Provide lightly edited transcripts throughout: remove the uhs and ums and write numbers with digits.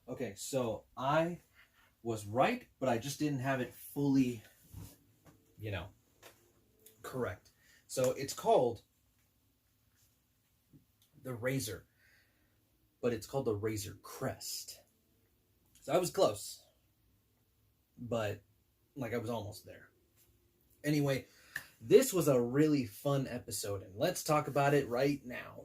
Okay, so I was right, but I just didn't have it fully, correct. So it's called the Razor, but it's called the Razor Crest. So I was close, but I was almost there. Anyway, this was a really fun episode, and let's talk about it right now.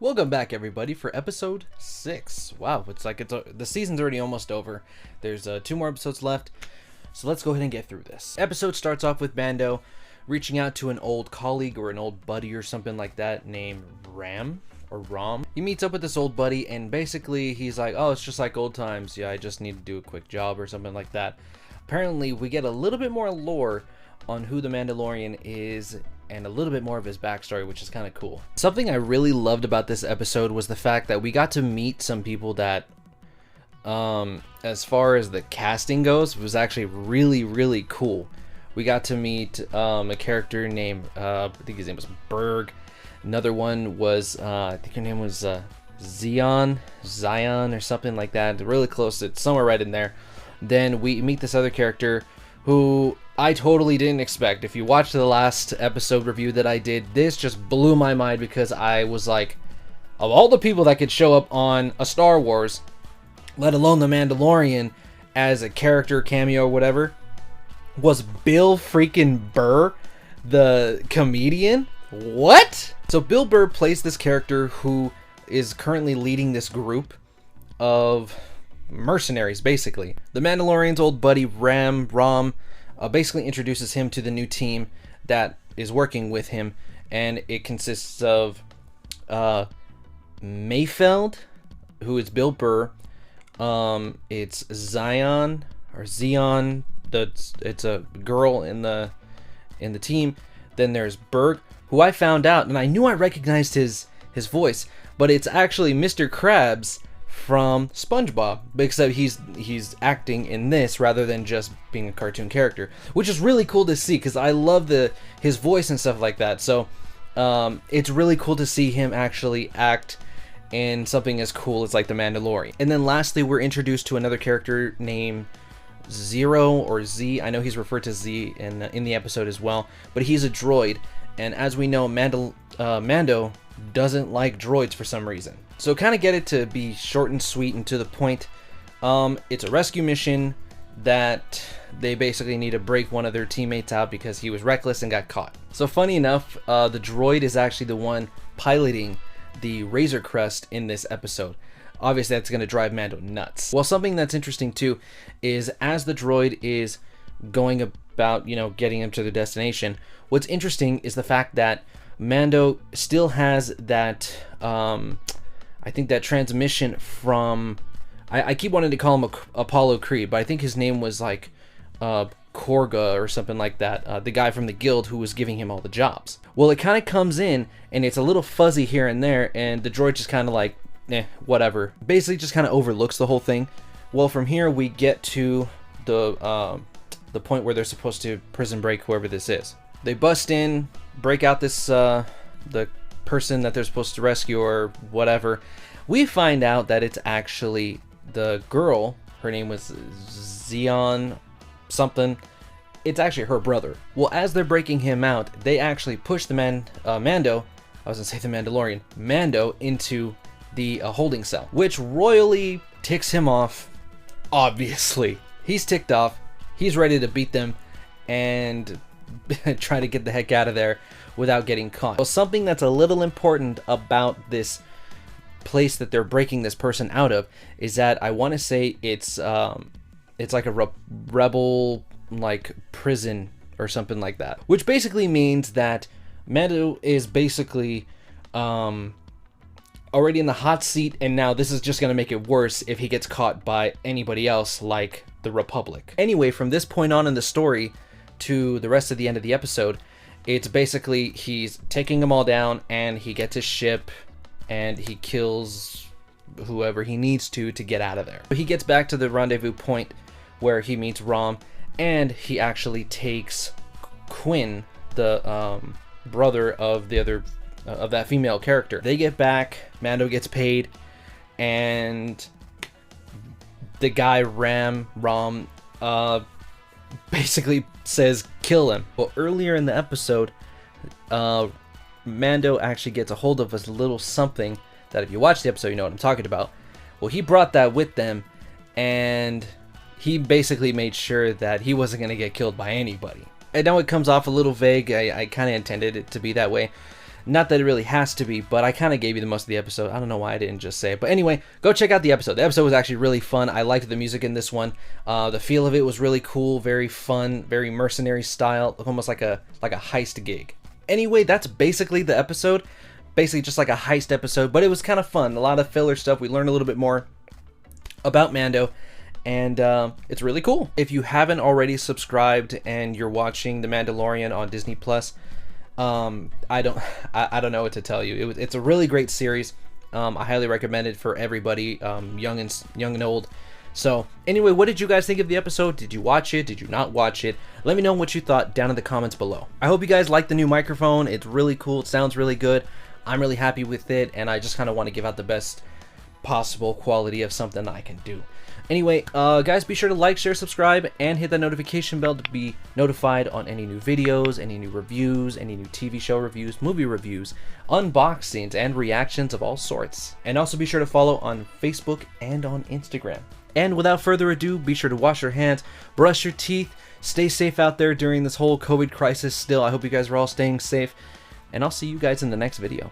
Welcome back, everybody, for episode 6. Wow, the season's already almost over. There's 2 more episodes left, so let's go ahead and get through this. Episode starts off with Mando reaching out to an old colleague or an old buddy or something like that named Ram. He meets up with this old buddy, and basically he's like, oh, it's just like old times. Yeah, I just need to do a quick job or something like that. Apparently, we get a little bit more lore on who the Mandalorian is and a little bit more of his backstory, which is kind of cool. Something I really loved about this episode was the fact that we got to meet some people that, as far as the casting goes, was actually really, really cool. We got to meet a character named, I think his name was Berg. Another one was, I think her name was Zion or something like that. Really close, it's somewhere right in there. Then we meet this other character who I totally didn't expect. If you watched the last episode review that I did, this just blew my mind because I was like, of all the people that could show up on a Star Wars, let alone the Mandalorian as a character cameo or whatever, was Bill freaking Burr, the comedian? What? So Bill Burr plays this character who is currently leading this group of mercenaries, basically. The Mandalorian's old buddy Ram basically introduces him to the new team that is working with him, and it consists of Mayfeld, who is Bill Burr. It's Zion, it's a girl in the team. Then there's Berg, who I found out, and I knew I recognized his voice, but it's actually Mr. Krabs from SpongeBob, except he's acting in this rather than just being a cartoon character, which is really cool to see because I love his voice and stuff like that. So it's really cool to see him actually act in something as cool as like The Mandalorian. And then lastly, we're introduced to another character named Zero or Z. I know he's referred to Z in the episode as well, but he's a droid, and as we know, Mando doesn't like droids for some reason. So kind of get it to be short and sweet and to the point. It's a rescue mission that they basically need to break one of their teammates out because he was reckless and got caught. So funny enough, the droid is actually the one piloting the Razor Crest in this episode. Obviously that's going to drive Mando nuts. Well, something that's interesting too is as the droid is going about, getting him to their destination, what's interesting is the fact that Mando still has that, I think that transmission from, I keep wanting to call him Apollo Creed, but I think his name was like Korga or something like that, the guy from the guild who was giving him all the jobs. Well, it kind of comes in and it's a little fuzzy here and there, and the droid just kind of like, whatever. Basically just kind of overlooks the whole thing. Well, from here we get to the point where they're supposed to prison break whoever this is. They bust in, break out this the person that they're supposed to rescue or whatever. We find out that it's actually the girl. Her name was Zion something. It's actually her brother. Well, as they're breaking him out, they actually push the Mando, I was gonna say the Mandalorian, Mando into the holding cell, which royally ticks him off. Obviously, he's ticked off. He's ready to beat them and try to get the heck out of there without getting caught. Well, something that's a little important about this place that they're breaking this person out of is that I want to say it's like a rebel like prison or something like that, which basically means that Mando is basically already in the hot seat, and now this is just going to make it worse if he gets caught by anybody else like the Republic. Anyway, from this point on in the story to the rest of the end of the episode, it's basically he's taking them all down and he gets his ship and he kills whoever he needs to get out of there. He gets back to the rendezvous point where he meets Rom, and he actually takes Quinn, the brother of the other of that female character. They get back, Mando gets paid, and the guy Ram basically says kill him. Well, earlier in the episode, Mando actually gets a hold of a little something that if you watch the episode, you know what I'm talking about. Well, he brought that with them, and he basically made sure that he wasn't going to get killed by anybody. I know it comes off a little vague. I kind of intended it to be that way. Not that it really has to be, but I kind of gave you the most of the episode. I don't know why I didn't just say it. But anyway, go check out the episode. The episode was actually really fun. I liked the music in this one. The feel of it was really cool, very fun, very mercenary style, almost like a heist gig. Anyway, that's basically the episode. Basically just like a heist episode, but it was kind of fun. A lot of filler stuff. We learned a little bit more about Mando, and it's really cool. If you haven't already subscribed and you're watching The Mandalorian on Disney Plus, I don't know what to tell you. It's a really great series. I highly recommend it for everybody, young and old. So anyway, what did you guys think of the episode? Did you watch it? Did you not watch it? Let me know what you thought down in the comments below. I hope you guys like the new microphone. It's really cool. It sounds really good. I'm really happy with it, and I just kind of want to give out the best possible quality of something I can do. Anyway, guys, be sure to like, share, subscribe, and hit that notification bell to be notified on any new videos, any new reviews, any new TV show reviews, movie reviews, unboxings, and reactions of all sorts. And also be sure to follow on Facebook and on Instagram. And without further ado, be sure to wash your hands, brush your teeth, stay safe out there during this whole COVID crisis still. I hope you guys are all staying safe, and I'll see you guys in the next video.